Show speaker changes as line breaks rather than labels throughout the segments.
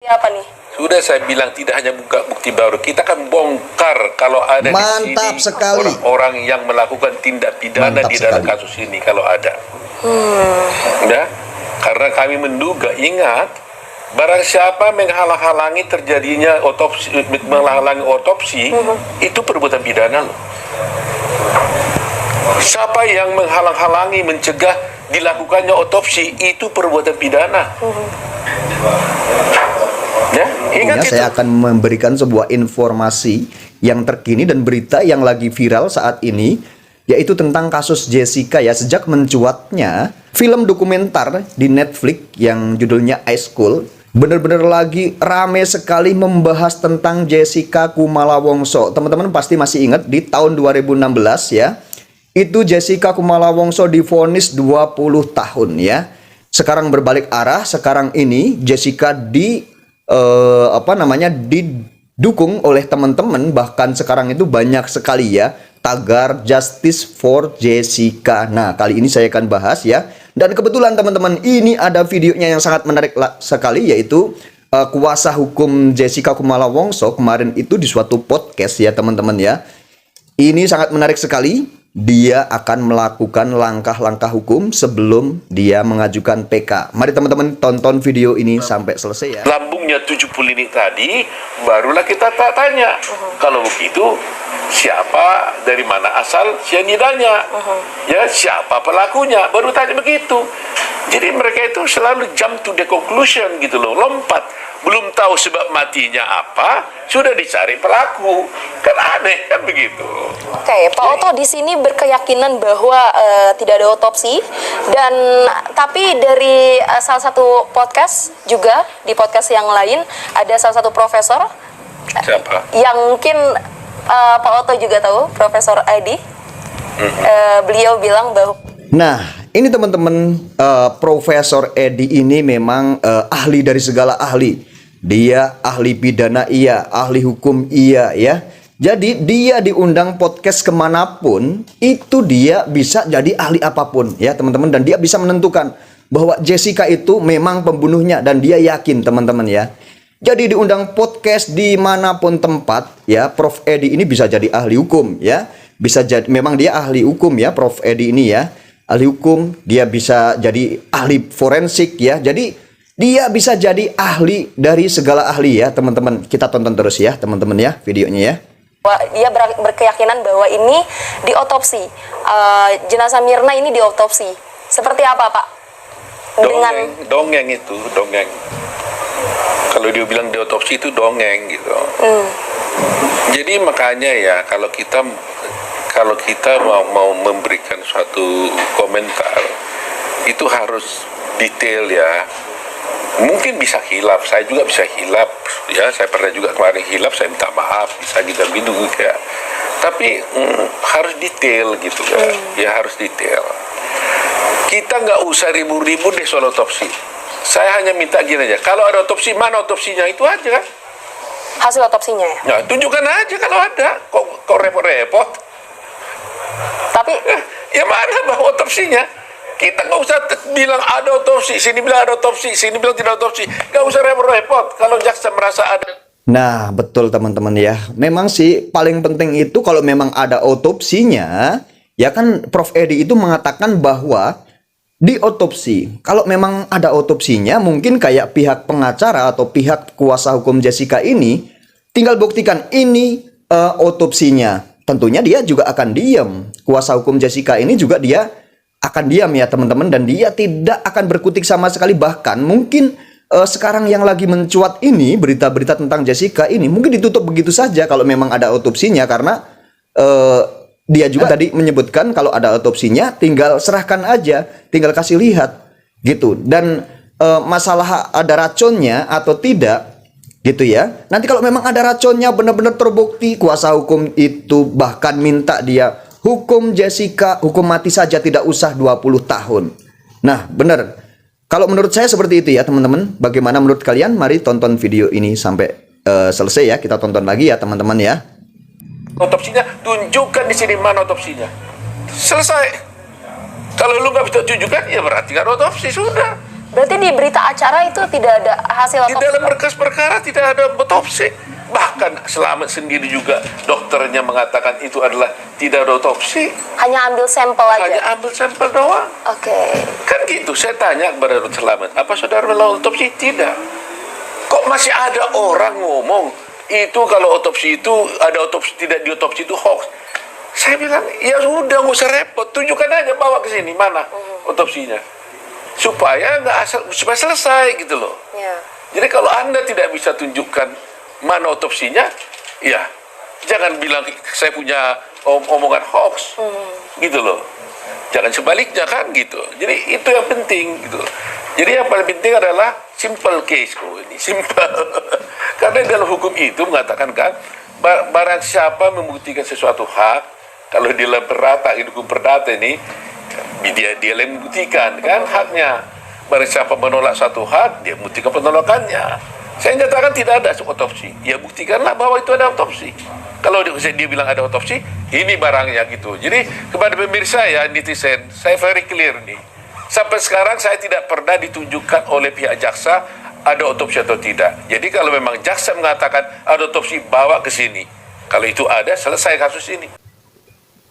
Apa nih?
Sudah saya bilang tidak hanya buka bukti baru, kita akan bongkar kalau ada
Mantap
di sini
sekali.
orang-orang yang melakukan tindak pidana
Mantap
di dalam
sekali.
kasus ini kalau ada. Ya, karena kami menduga, ingat, barang siapa menghalang-halangi terjadinya otopsi, menghalangi otopsi, itu perbuatan pidana loh. Siapa yang menghalang-halangi, mencegah dilakukannya otopsi, itu perbuatan pidana. Ya, ingat itu.
Saya akan memberikan sebuah informasi yang terkini dan berita yang lagi viral saat ini, yaitu tentang kasus Jessica ya. Sejak mencuatnya film dokumenter di Netflix yang judulnya High School, benar-benar lagi rame sekali membahas tentang Jessica Kumala Wongso. Teman-teman pasti masih ingat di tahun 2016 ya. Itu Jessica Kumala Wongso divonis 20 tahun ya. Sekarang berbalik arah, sekarang ini Jessica didukung oleh teman-teman, bahkan sekarang itu banyak sekali ya tagar Justice for Jessica. Nah, kali ini saya akan bahas ya. Dan kebetulan teman-teman, ini ada videonya yang sangat menarik sekali, yaitu kuasa hukum Jessica Kumala Wongso kemarin itu di suatu podcast ya teman-teman ya. Ini sangat menarik sekali. Dia akan melakukan langkah-langkah hukum sebelum dia mengajukan PK. Mari teman-teman tonton video ini sampai selesai ya.
Lambungnya 70 ini tadi, barulah kita tanya. Kalau begitu, siapa, dari mana asal cyanidanya? Ya, siapa pelakunya? Baru tanya begitu. Jadi mereka itu selalu jump to the conclusion gitu loh, lompat. Belum tahu sebab matinya apa, sudah dicari pelaku. Kan aneh kan begitu.
Oke, Pak Oto di sini berkeyakinan bahwa tidak ada otopsi, dan tapi dari salah satu podcast juga, di podcast yang lain ada salah satu profesor.
Siapa?
Yang mungkin Pak Oto juga tahu, Profesor Edi. Beliau bilang bahwa
Ini teman-teman, Profesor Edi ini memang ahli dari segala ahli. Dia ahli pidana iya, ahli hukum iya ya. Jadi dia diundang podcast kemanapun, itu dia bisa jadi ahli apapun ya teman-teman. Dan dia bisa menentukan bahwa Jessica itu memang pembunuhnya, dan dia yakin teman-teman ya. Jadi diundang podcast dimanapun tempat ya, Prof Edi ini bisa jadi ahli hukum ya. Bisa jadi, memang dia ahli hukum ya Prof Edi ini ya. Ahli hukum, dia bisa jadi ahli forensik ya. Jadi dia bisa jadi ahli dari segala ahli ya teman-teman. Kita tonton terus ya teman-teman ya videonya ya.
dia berkeyakinan bahwa ini diotopsi, jenazah Mirna ini diotopsi. Seperti apa Pak?
Dongeng itu, dongeng. Kalau dia bilang diotopsi itu dongeng gitu. Jadi makanya ya kalau kita mau memberikan suatu komentar itu harus detail ya. Mungkin bisa hilaf, saya juga bisa hilaf ya, saya pernah juga kemarin hilaf, saya minta maaf, bisa gitu ya. Tapi harus detail gitu ya, harus detail. Kita nggak usah ribut-ribut deh soal otopsi. Saya hanya minta gini aja, kalau ada otopsi, mana otopsinya, itu aja kan.
Hasil otopsinya ya?
Nah, tunjukkan aja kalau ada, kok repot-repot.
Tapi
ya mana bahwa otopsinya? Kita nggak usah bilang ada otopsi, sini bilang ada otopsi, sini bilang tidak otopsi. Nggak usah repot-repot kalau jaksa merasa ada.
Nah, betul teman-teman ya. Memang sih paling penting itu kalau memang ada otopsinya, ya kan Prof Edi itu mengatakan bahwa di otopsi, kalau memang ada otopsinya, mungkin kayak pihak pengacara atau pihak kuasa hukum Jessica ini tinggal buktikan ini otopsinya. Tentunya dia juga akan diam. Kuasa hukum Jessica ini juga dia akan diam ya teman-teman, dan dia tidak akan berkutik sama sekali. Bahkan mungkin sekarang yang lagi mencuat ini, berita-berita tentang Jessica ini mungkin ditutup begitu saja kalau memang ada otopsinya, karena dia juga tadi menyebutkan kalau ada otopsinya tinggal serahkan aja, tinggal kasih lihat gitu. Dan masalah ada racunnya atau tidak gitu ya, nanti kalau memang ada racunnya benar-benar terbukti, kuasa hukum itu bahkan minta dia hukum Jessica, hukum mati saja, tidak usah 20 tahun. Nah, benar. Kalau menurut saya seperti itu ya, teman-teman. Bagaimana menurut kalian? Mari tonton video ini sampai selesai ya. Kita tonton lagi ya, teman-teman ya.
Otopsinya, tunjukkan di sini mana otopsinya. Selesai. Kalau lu nggak bisa tunjukkan, ya berarti kan otopsi, sudah.
Berarti di berita acara itu tidak ada hasil
Di
otopsi?
dalam berkas perkara tidak ada otopsi. Bahkan Selamat sendiri juga dokternya mengatakan itu adalah tidak ada otopsi.
Hanya ambil sampel aja?
Hanya ambil sampel doang.
Oke.
Kan gitu, saya tanya kepada Dr. Selamat, apa saudara melakukan otopsi? Tidak. Kok masih ada orang ngomong, itu kalau otopsi itu, ada otopsi, tidak diotopsi itu hoax. Saya bilang, ya sudah, nggak usah repot, tunjukkan aja, bawa ke sini, mana otopsinya. Supaya supaya selesai gitu loh.
Ya.
Jadi kalau Anda tidak bisa tunjukkan mana otopsinya, ya jangan bilang saya punya omongan hoax, gitu loh. Jangan sebaliknya kan gitu. Jadi itu yang penting gitu. Jadi yang paling penting adalah simple case ini simple. Karena dalam hukum itu mengatakan kan barang siapa membuktikan sesuatu hak, kalau di dalam perdata, hukum perdata ini dia yang membuktikan kan haknya. Barang siapa menolak satu hak, dia membuktikan penolakannya. Saya nyatakan tidak ada otopsi. Ya buktikanlah bahwa itu ada otopsi. Kalau dia bilang ada otopsi, ini barangnya gitu. Jadi kepada pemirsa ya netizen, saya very clear nih. Sampai sekarang saya tidak pernah ditunjukkan oleh pihak jaksa ada otopsi atau tidak. Jadi kalau memang jaksa mengatakan ada otopsi, bawa ke sini. Kalau itu ada, selesai kasus ini.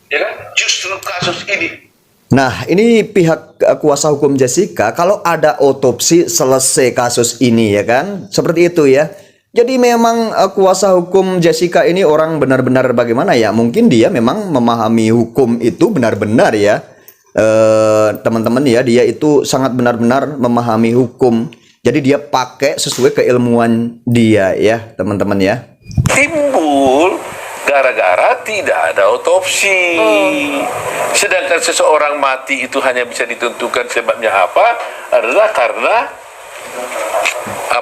Ya kan? Justru kasus ini.
Nah, ini pihak kuasa hukum Jessica, kalau ada otopsi selesai kasus ini ya kan, seperti itu ya. Jadi memang kuasa hukum Jessica ini orang benar-benar bagaimana ya, mungkin dia memang memahami hukum itu benar-benar ya. Teman-teman ya, dia itu sangat benar-benar memahami hukum. Jadi dia pakai sesuai keilmuan dia ya, teman-teman ya.
Timbul gara-gara tidak ada otopsi. Sedangkan seseorang mati itu hanya bisa ditentukan sebabnya apa adalah karena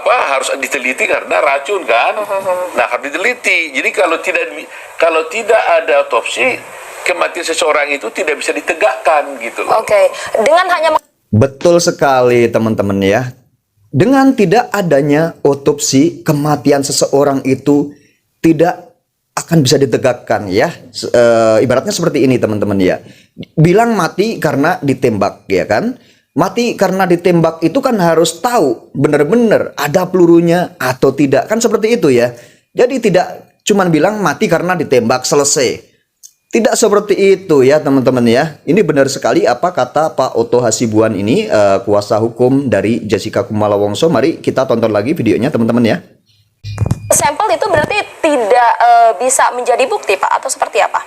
harus diteliti karena racun kan. Nah, harus diteliti. Jadi kalau tidak ada otopsi, kematian seseorang itu tidak bisa ditegakkan gitu loh.
Oke. Dengan hanya
Betul sekali teman-teman ya. Dengan tidak adanya otopsi, kematian seseorang itu tidak akan bisa ditegakkan ya. Ibaratnya seperti ini teman-teman ya. Bilang mati karena ditembak ya kan. Mati karena ditembak itu kan harus tahu benar-benar ada pelurunya atau tidak. Kan seperti itu ya. Jadi tidak cuman bilang mati karena ditembak selesai. Tidak seperti itu ya teman-teman ya. Ini benar sekali apa kata Pak Oto Hasibuan ini, kuasa hukum dari Jessica Kumala Wongso. Mari kita tonton lagi videonya teman-teman ya.
sampel itu berarti tidak bisa menjadi bukti, Pak, atau seperti apa?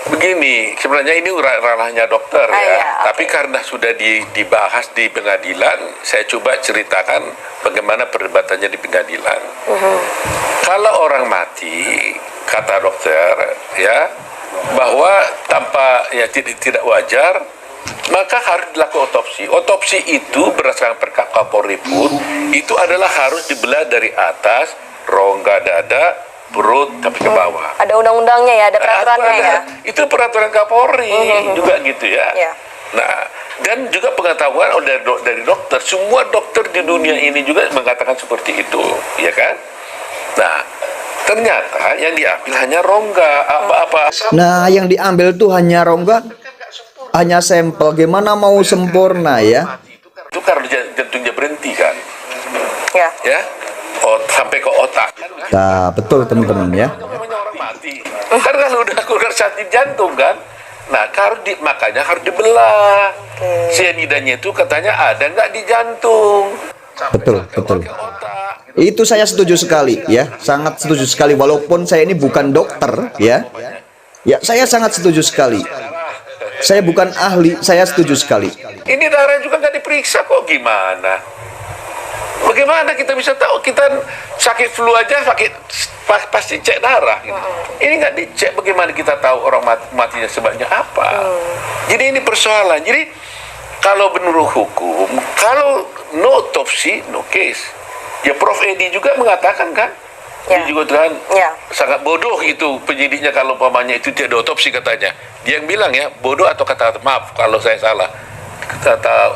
Begini, sebenarnya ini ranahnya dokter ya.
Ya,
Tapi karena sudah dibahas di pengadilan, saya coba ceritakan bagaimana perdebatannya di pengadilan. Kalau orang mati, kata dokter ya, bahwa tanpa ya tidak wajar, maka harus dilakukan otopsi. Otopsi itu berdasarkan Perkap Kapolri pun itu adalah harus dibelah dari atas, rongga dada, perut tapi ke bawah.
Ada undang-undangnya ya, ada peraturannya ya.
Itu peraturan Kapolri juga gitu ya.
Ya.
Nah, dan juga pengetahuan dari dokter, semua dokter di dunia ini juga mengatakan seperti itu, ya kan? Nah, ternyata yang diambil hanya rongga, apa-apa.
Nah, yang diambil tuh hanya rongga, hanya sampel. Gimana mau sempurna ya?
Itu karena jantungnya berhenti kan,
Ya.
ya, sampai ke otak.
Nah, betul teman-teman ya.
Namanya orang mati. Kan kalau udah keluar sakit jantung kan, nah makanya harus dibelah. Sianidanya itu katanya ada nggak di jantung?
Betul, betul.
Ke otak.
Itu saya setuju sekali ya, sangat setuju sekali. Walaupun saya ini bukan dokter ya, ya saya sangat setuju sekali. Saya bukan ahli, saya setuju sekali.
Ini darah juga nggak diperiksa kok, gimana? Bagaimana kita bisa tahu? Kita sakit flu aja pasti cek darah gitu. Ini nggak dicek, bagaimana kita tahu orang matinya sebabnya apa? Jadi ini persoalan. Jadi kalau menurut hukum, kalau no autopsy, no case. Ya Prof. Edi juga mengatakan kan,
Ya.
dia juga kan
Ya.
sangat bodoh itu penyidiknya kalau umpamanya itu tidak ada otopsi katanya. Dia yang bilang ya, bodoh atau kata maaf kalau saya salah. Kata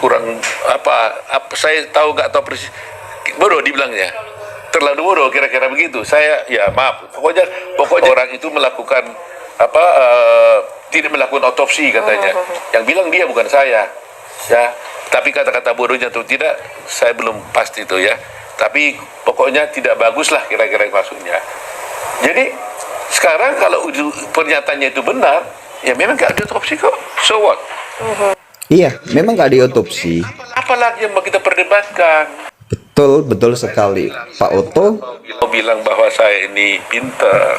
kurang apa saya tahu nggak tahu persis, bodoh dibilangnya, terlalu bodoh kira-kira begitu. Saya ya maaf, pokoknya orang itu melakukan tidak melakukan otopsi katanya. Yang bilang dia bukan saya ya. Tapi kata-kata bodohnya atau tidak, saya belum pasti itu ya. Tapi pokoknya tidak bagus lah kira-kira maksudnya. Jadi sekarang kalau pernyataannya itu benar, ya memang gak ada otopsi kok. So what?
Iya, memang gak diotopsi.
Apalagi yang mau kita perdebatkan?
Betul sekali, Pak Oto.
Mau bilang bahwa saya ini pintar,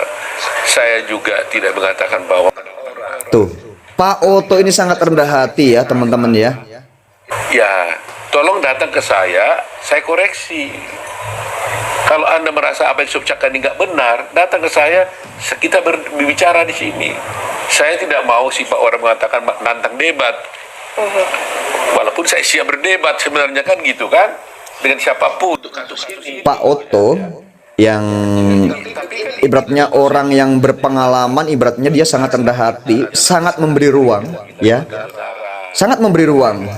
saya juga tidak mengatakan bahwa
Tuh, Pak Oto ini sangat rendah hati ya teman-teman ya.
ya, tolong datang ke saya koreksi. Kalau Anda merasa apa yang saya ucapkan ini nggak benar, datang ke saya, kita berbicara di sini. Saya tidak mau sih Pak orang mengatakan nantang debat. Walaupun saya siap berdebat sebenarnya kan gitu kan, dengan siapapun untuk kasus ini.
Pak Oto yang ibaratnya orang yang berpengalaman, ibaratnya dia sangat rendah hati, sangat memberi ruang ya. Sangat memberi ruang.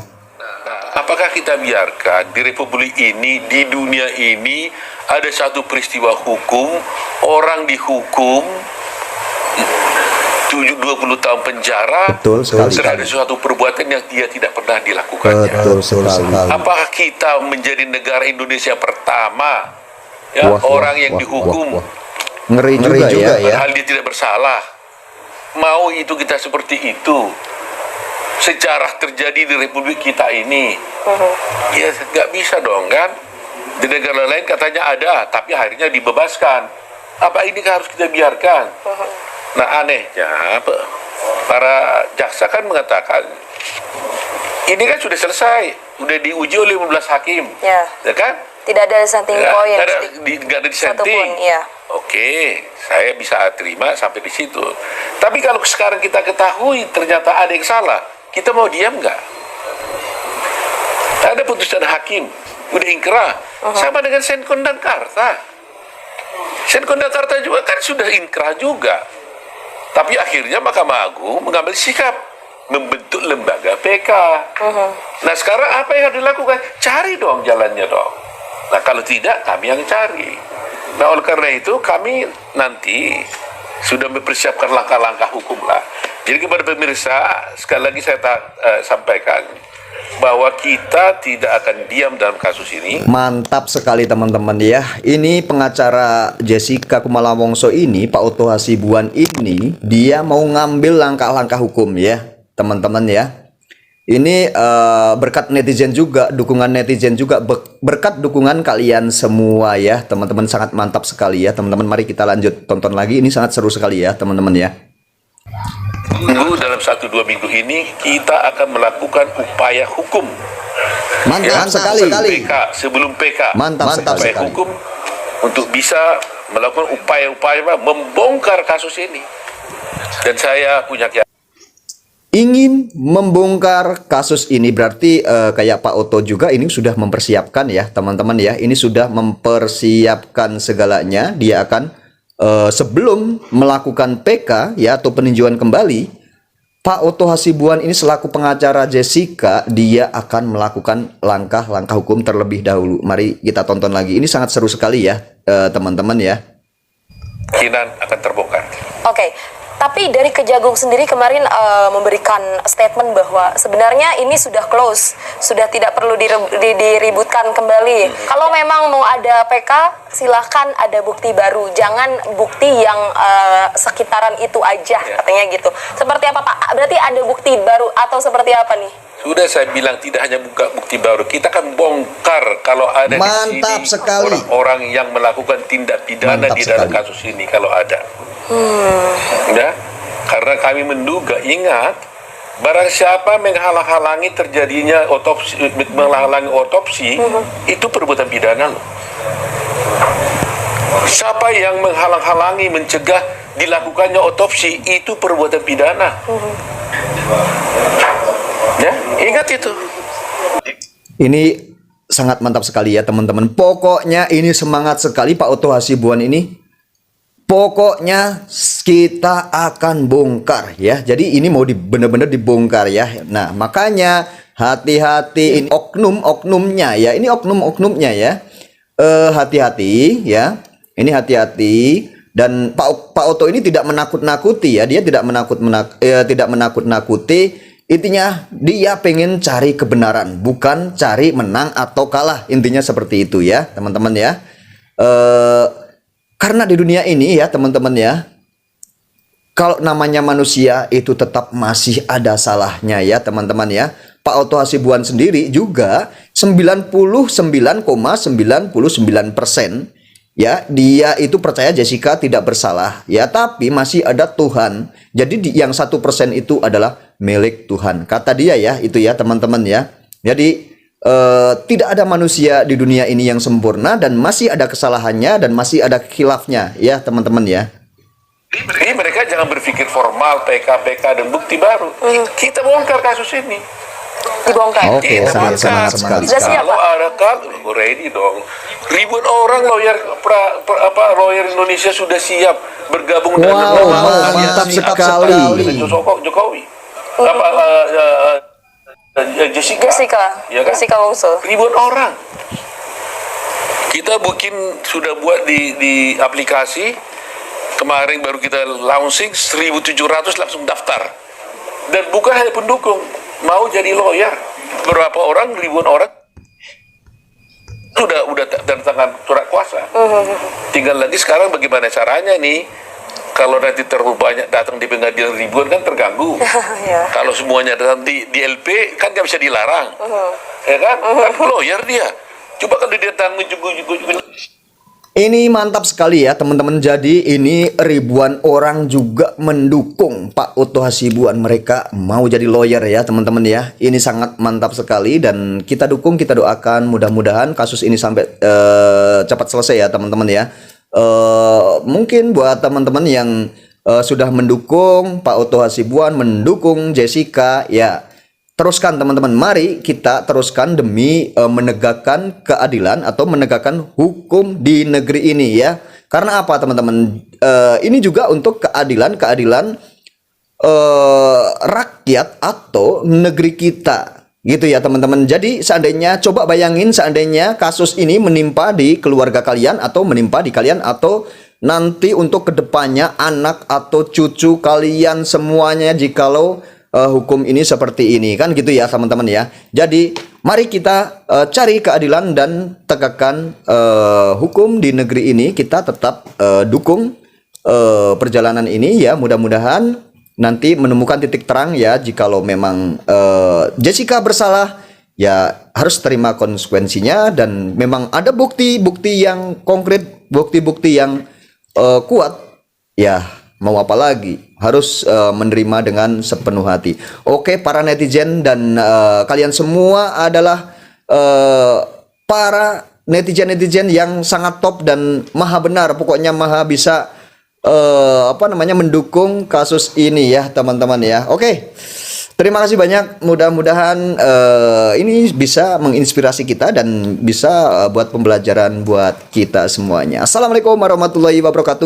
Apakah kita biarkan di republik ini, di dunia ini ada satu peristiwa hukum, orang dihukum 20 tahun penjara
Betul sekali.
terhadap suatu perbuatan yang dia tidak pernah dilakukannya.
Betul sekali.
Apakah kita menjadi negara Indonesia pertama ya orang yang dihukum
Ngeri juga ya.
padahal dia tidak bersalah? Mau itu kita seperti itu? Sejarah terjadi di republik kita ini. Ya nggak bisa dong kan? Di negara lain katanya ada, tapi akhirnya dibebaskan. Apa ini harus kita biarkan? Nah anehnya para jaksa kan mengatakan ini kan sudah selesai, sudah diuji oleh 15 hakim, ya kan?
Tidak ada dissenting point.
Nggak ada dissenting.
Ya.
Oke, saya bisa terima sampai di situ. Tapi kalau sekarang kita ketahui ternyata ada yang salah, kita mau diam nggak? Ada putusan hakim, udah ingkrah, sama dengan Senkon dan Karta. Senkon dan Karta juga kan sudah ingkrah juga. Tapi akhirnya Mahkamah Agung mengambil sikap membentuk lembaga PK. Nah sekarang apa yang harus dilakukan? Cari dong jalannya dong. Nah kalau tidak kami yang cari. Nah oleh karena itu kami nanti sudah mempersiapkan langkah-langkah hukum lah. Jadi kepada pemirsa sekali lagi saya sampaikan bahwa kita tidak akan diam dalam kasus ini.
Mantap sekali teman-teman ya. Ini pengacara Jessica Kumala Wongso ini, Pak Oto Hasibuan ini, dia mau ngambil langkah-langkah hukum ya teman-teman ya. Ini berkat netizen juga, dukungan netizen juga, berkat dukungan kalian semua ya teman-teman. Sangat mantap sekali ya teman-teman. Mari kita lanjut tonton lagi, ini sangat seru sekali ya teman-teman ya.
Tunggu dalam 1-2 minggu ini kita akan melakukan upaya hukum.
Mantap sekali.
PK, sebelum PK.
Mantap
upaya
sekali.
hukum untuk bisa melakukan upaya-upaya membongkar kasus ini. Dan saya punya
ingin membongkar kasus ini berarti kayak Pak Oto juga ini sudah mempersiapkan ya teman-teman ya. Ini sudah mempersiapkan segalanya. Dia akan sebelum melakukan PK ya atau peninjauan kembali, Pak Oto Hasibuan ini selaku pengacara Jessica, dia akan melakukan langkah-langkah hukum terlebih dahulu. Mari kita tonton lagi. Ini sangat seru sekali ya teman-teman ya.
kemungkinan akan terbongkar.
Oke. Tapi dari Kejagung sendiri kemarin memberikan statement bahwa sebenarnya ini sudah close, sudah tidak perlu diributkan kembali. Kalau memang mau ada PK, silahkan ada bukti baru, jangan bukti yang sekitaran itu aja, katanya gitu. Seperti apa Pak? Berarti ada bukti baru atau seperti apa nih?
Sudah saya bilang tidak hanya buka bukti baru, kita akan bongkar kalau ada di sini orang-orang yang melakukan tindak pidana di dalam kasus ini kalau ada. Ya, karena kami menduga, ingat, barang siapa menghalang-halangi terjadinya otopsi, itu perbuatan pidana loh. Siapa yang menghalang-halangi mencegah dilakukannya otopsi, itu perbuatan pidana. Ya, ingat itu.
Ini sangat mantap sekali ya teman-teman. Pokoknya ini semangat sekali Pak Oto Hasibuan ini. Pokoknya kita akan bongkar ya. Jadi ini mau benar-benar dibongkar ya. Nah makanya hati-hati ini oknum-oknumnya ya. Ini oknum-oknumnya ya. Hati-hati ya. Ini hati-hati. Dan Pak Oto ini tidak menakut-nakuti ya. Dia tidak menakut-nakuti. Intinya dia pengen cari kebenaran, bukan cari menang atau kalah. Intinya seperti itu ya teman-teman ya. Karena di dunia ini ya teman-teman ya, kalau namanya manusia itu tetap masih ada salahnya ya teman-teman ya. Pak Otto Hasibuan sendiri juga 99,99% ya, dia itu percaya Jessica tidak bersalah ya, tapi masih ada Tuhan. Jadi yang 1% itu adalah milik Tuhan, kata dia ya, itu ya teman-teman ya. Jadi tidak ada manusia di dunia ini yang sempurna, dan masih ada kesalahannya dan masih ada khilafnya ya teman-teman ya.
Jadi mereka jangan berpikir formal, PK dan bukti baru. Kita bongkar kasus ini.
Dibongkar.
Oke, sangat semangat sekali.
Sudah siap,
Kalau
Pak?
ada kalau ready dong. Ribuan orang lawyer lawyer Indonesia sudah siap bergabung dengan
mantap sekali.
Jokowi. Jessica. Ya kan?
Jessica Wongso.
Ribuan orang. Kita sudah buat di aplikasi. Kemarin baru kita launching 1.700 langsung daftar. Dan bukan hanya pendukung, mau jadi lawyer. Berapa orang, ribuan orang udah tanda tangan surat kuasa. Tinggal lagi sekarang bagaimana caranya nih, kalau nanti terlalu banyak datang di pengadilan ribuan kan terganggu. Kalau semuanya datang di LP kan nggak bisa dilarang. Ya kan? Kan lawyer dia. Coba kalau dia datang
Ini mantap sekali ya teman-teman. Jadi ini ribuan orang juga mendukung Pak Otto Hasibuan. Mereka mau jadi lawyer ya teman-teman ya. Ini sangat mantap sekali dan kita dukung, kita doakan mudah-mudahan kasus ini sampai cepat selesai ya teman-teman ya. Mungkin buat teman-teman yang sudah mendukung Pak Otto Hasibuan, mendukung Jessica ya, teruskan teman-teman, mari kita teruskan demi menegakkan keadilan atau menegakkan hukum di negeri ini ya. Karena apa teman-teman? Ini juga untuk keadilan rakyat atau negeri kita gitu ya teman-teman. Jadi seandainya, coba bayangin seandainya kasus ini menimpa di keluarga kalian atau menimpa di kalian, atau nanti untuk kedepannya anak atau cucu kalian semuanya, jikalau hukum ini seperti ini kan gitu ya teman-teman ya. Jadi mari kita cari keadilan dan tegakkan hukum di negeri ini. Kita tetap dukung perjalanan ini ya. Mudah-mudahan nanti menemukan titik terang ya. Jikalau memang Jessica bersalah ya, harus terima konsekuensinya, dan memang ada bukti-bukti yang konkret, bukti-bukti yang kuat ya. Mau apa lagi, harus menerima dengan sepenuh hati. Oke, para netizen dan kalian semua adalah para netizen-netizen yang sangat top dan maha benar, pokoknya maha bisa mendukung kasus ini ya teman-teman ya. Oke, terima kasih banyak. Mudah-mudahan ini bisa menginspirasi kita dan bisa buat pembelajaran buat kita semuanya. Assalamualaikum warahmatullahi wabarakatuh.